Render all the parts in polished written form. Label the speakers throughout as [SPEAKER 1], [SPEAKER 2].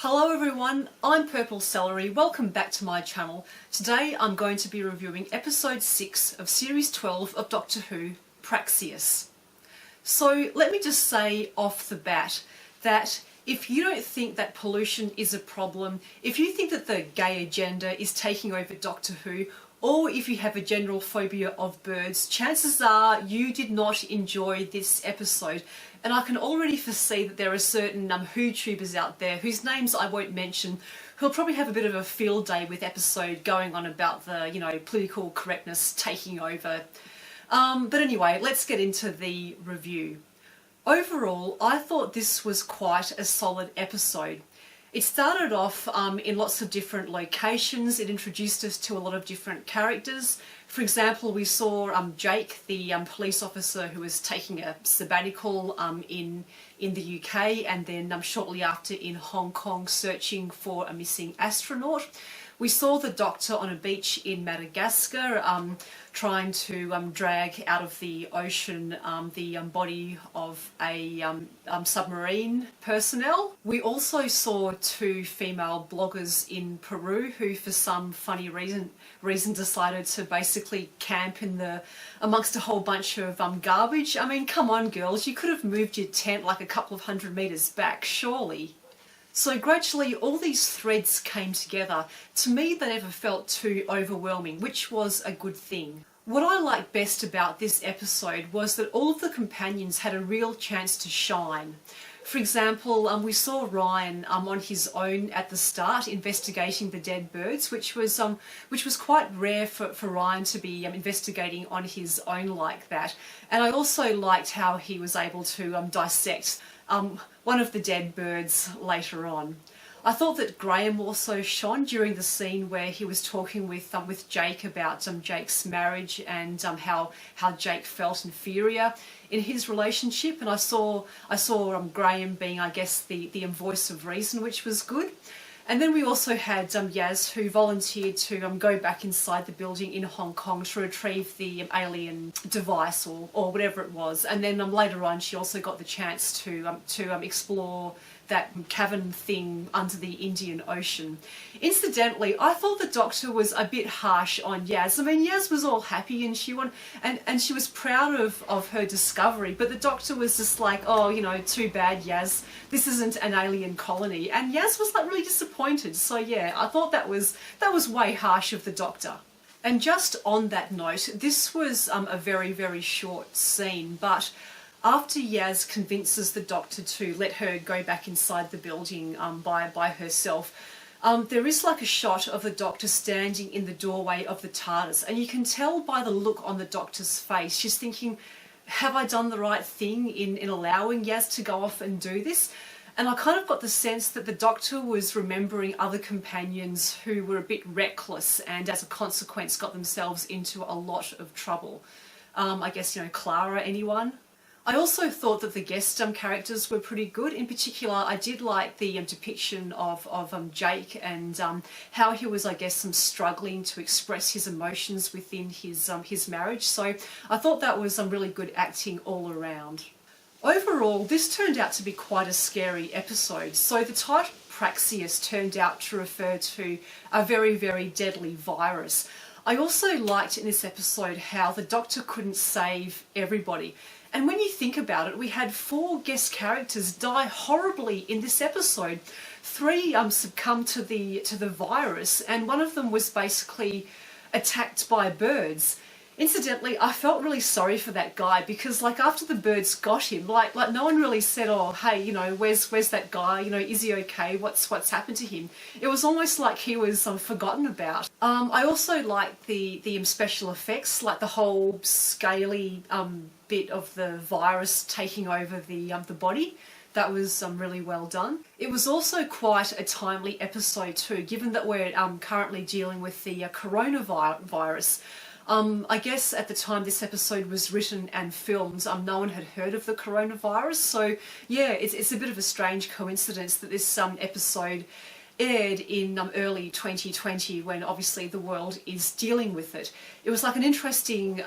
[SPEAKER 1] Hello everyone, I'm Purple Celery. Welcome back to my channel. Today I'm going to be reviewing episode 6 of series 12 of Doctor Who, Praxeus. So let me just say off the bat that if you don't think that pollution is a problem, if you think that the gay agenda is taking over Doctor Who, or if you have a general phobia of birds, chances are you did not enjoy this episode. And I can already foresee that there are certain Who-tubers out there whose names I won't mention who'll probably have a bit of a field day with episode going on about the, political correctness taking over. But anyway, let's get into the review. Overall, I thought this was quite a solid episode. It started off in lots of different locations. It introduced us to a lot of different characters. For example, we saw Jake, the police officer who was taking a sabbatical in the UK, and then shortly after in Hong Kong searching for a missing astronaut. We saw the Doctor on a beach in Madagascar trying to drag out of the ocean the body of a submarine personnel. We also saw two female bloggers in Peru who for some funny reason decided to basically camp amongst a whole bunch of garbage. I mean, come on girls, you could have moved your tent like a couple of 100 metres back, surely. So gradually all these threads came together. To me they never felt too overwhelming, which was a good thing. What I liked best about this episode was that all of the companions had a real chance to shine. For example, we saw Ryan on his own at the start investigating the dead birds, which was quite rare for Ryan to be investigating on his own like that. And I also liked how he was able to dissect one of the dead birds later on. I thought that Graham also shone during the scene where he was talking with Jake about Jake's marriage and how Jake felt inferior in his relationship, and I saw Graham being, I guess, the voice of reason, which was good. And then we also had Yaz, who volunteered to go back inside the building in Hong Kong to retrieve the alien device or whatever it was. And then later on she also got the chance to explore that cavern thing under the Indian Ocean. Incidentally, I thought the Doctor was a bit harsh on Yaz. I mean, Yaz was all happy and she was proud of her discovery, but the Doctor was just like, oh, too bad, Yaz, this isn't an alien colony. And Yaz was like really disappointed. So yeah, I thought that was way harsh of the Doctor. And just on that note, this was a very, very short scene, but after Yaz convinces the Doctor to let her go back inside the building by herself, there is like a shot of the Doctor standing in the doorway of the TARDIS, and you can tell by the look on the Doctor's face, she's thinking, have I done the right thing in allowing Yaz to go off and do this? And I kind of got the sense that the Doctor was remembering other companions who were a bit reckless and as a consequence got themselves into a lot of trouble. I guess, Clara, anyone? I also thought that the guest characters were pretty good. In particular, I did like the depiction of Jake and how he was, I guess, struggling to express his emotions within his marriage. So I thought that was really good acting all around. Overall, this turned out to be quite a scary episode. So the title Praxeus turned out to refer to a very, very deadly virus. I also liked in this episode how the Doctor couldn't save everybody. And when you think about it, we had 4 guest characters die horribly in this episode. 3 succumbed to the virus, and one of them was basically attacked by birds. Incidentally, I felt really sorry for that guy because, after the birds got him, like no one really said, "Oh, hey, where's that guy? Is he okay? What's happened to him?" It was almost like he was forgotten about. I also liked the special effects, like the whole scaly bit of the virus taking over the body. That was really well done. It was also quite a timely episode too, given that we're currently dealing with the coronavirus. I guess at the time this episode was written and filmed, no one had heard of the coronavirus. So yeah, it's a bit of a strange coincidence that this episode aired in early 2020 when obviously the world is dealing with it. It was like an interesting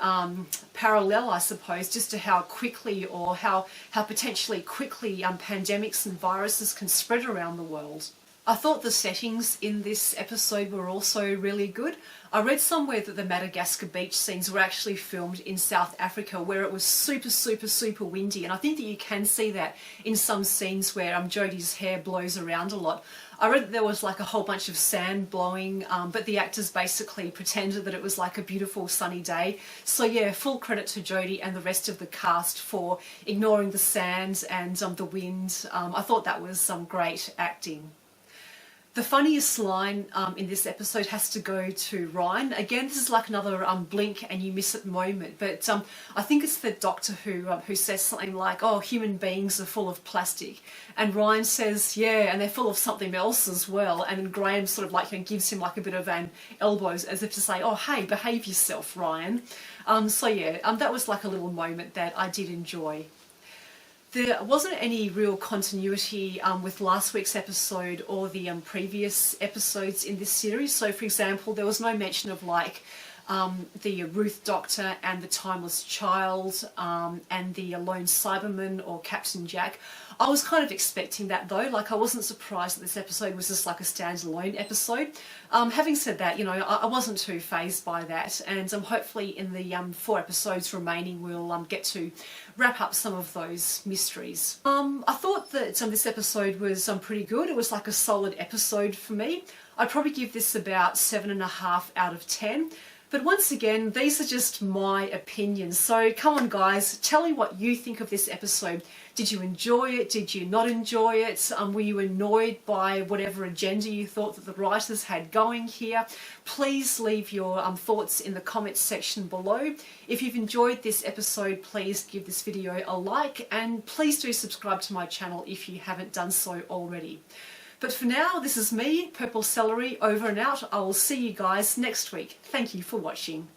[SPEAKER 1] parallel, I suppose, just to how quickly or how potentially quickly pandemics and viruses can spread around the world. I thought the settings in this episode were also really good. I read somewhere that the Madagascar beach scenes were actually filmed in South Africa, where it was super windy, and I think that you can see that in some scenes where Jodie's hair blows around a lot. I read that there was like a whole bunch of sand blowing, but the actors basically pretended that it was like a beautiful sunny day. So yeah, full credit to Jodie and the rest of the cast for ignoring the sand and the wind. I thought that was some great acting. The funniest line in this episode has to go to Ryan. Again, this is like another blink and you miss it moment, but I think it's the Doctor who says something like, "Oh, human beings are full of plastic," and Ryan says, "Yeah, and they're full of something else as well." And then Graham sort of like gives him like a bit of an elbow as if to say, "Oh, hey, behave yourself, Ryan." So yeah, that was like a little moment that I did enjoy. There wasn't any real continuity with last week's episode or the previous episodes in this series. So, for example, there was no mention of like the Ruth Doctor and the Timeless Child and the Lone Cyberman or Captain Jack. I was kind of expecting that though. Like, I wasn't surprised that this episode was just like a standalone episode. Having said that, you know, I wasn't too fazed by that, and hopefully in the 4 episodes remaining we'll get to wrap up some of those mysteries. I thought that this episode was pretty good. It was like a solid episode for me. I'd probably give this about 7.5 out of 10. But once again, these are just my opinions. So come on guys, tell me what you think of this episode. Did you enjoy it? Did you not enjoy it? Were you annoyed by whatever agenda you thought that the writers had going here? Please leave your thoughts in the comments section below. If you've enjoyed this episode, please give this video a like, and please do subscribe to my channel if you haven't done so already. But for now, this is me, Purple Celery, over and out. I will see you guys next week. Thank you for watching.